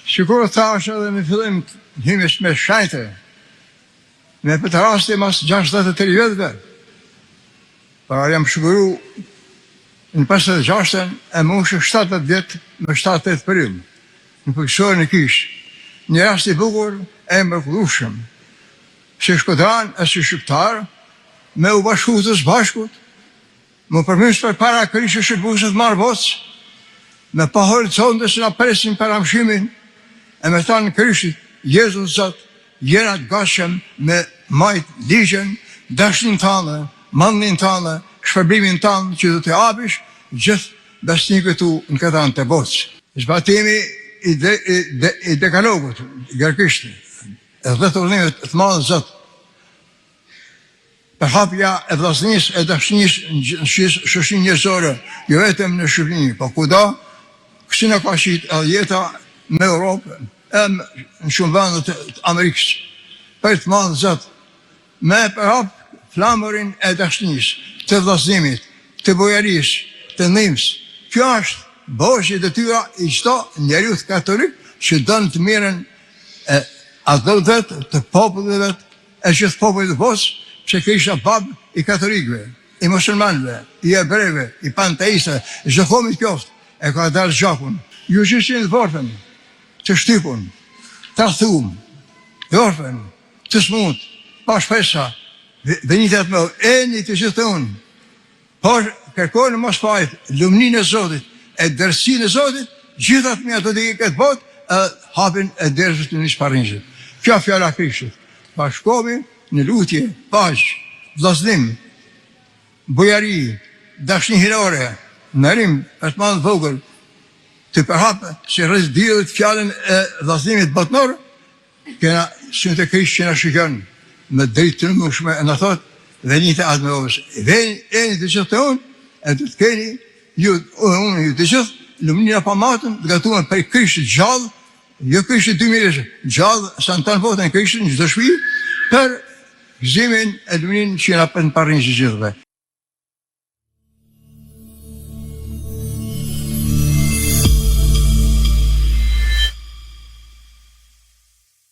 Sikur thash edhe në fillim hymës me shajte, me për të rasti mas 63 vjetëve, para jam shkuru në 56-ën e moshë 70 vjetë me 78 përim, në përkësore në kishë, një rast i bukur e mrekullueshëm, si shkodran e si shqiptar, me u bashku të zbashkut, më përmys për para kërishë shqipusët marë vocë, me pa horizonte se na presin për amshimin, e me ta në kërishit, Jezus Zot, jena të gashëm me majt ligjen, dashnin tënë, mandin tënë, shpërblimin tënë që do të apish gjithë besnikët tu në këtë anë të botës. Zbatimi i dekalogut, gërkishti, e dhe të urdhimit të madhë Zot, për hapja e vllaznisë e dashurisë në shoqërinë njerëzore, jo vetëm në Shqipëri, po kudo, kështu na ka qit jeta në Europë, në shumë vende të Amerikës. Për të madh Zot, me për hap flamurin e dashurisë, të vllazimit, të bujarisë, të ndihmës. Kjo është borxhi i detyra i çdo njeriu katolik që don të mirën e adultët të popullit e gjithë popullit të botës, që kisha bab i katolikëve, i muslimanëve, i hebrejve, i panteistëve, çdo komi qoftë, e ka dalë gjakun. Ju qishin të vorfen, të shtypun, të thum, të orfen, të smut, pa shpesa, venitet me eni të gjithë unë, por kërkojnë mos fajt, lumnin e Zotit, e dërsin e Zotit, gjithat me ato të këtë botë, hapin e dërës të një shparinjët. Kjo fjala Krishtit, bashkomi në lutje, paqë, vllaznim, bujari, dashni hirore, nërim e të madh vogël, të përhapë që rreth diellit fjalën e vllazimit botnor, kena synet e Krishtit që na shikon me drejtë të mëshme, e na thot, venite atë me ovës, eni të gjithë të unë, e të keni, unë ju të gjithë, lumnina pa matën, të gatuar për Krishtit gjallë, jo Krishtit 2000 gjallë, sa në tanë votën Krishtit në çdo shtëpi, për gëzimin e luminin që na parrin gjithëve.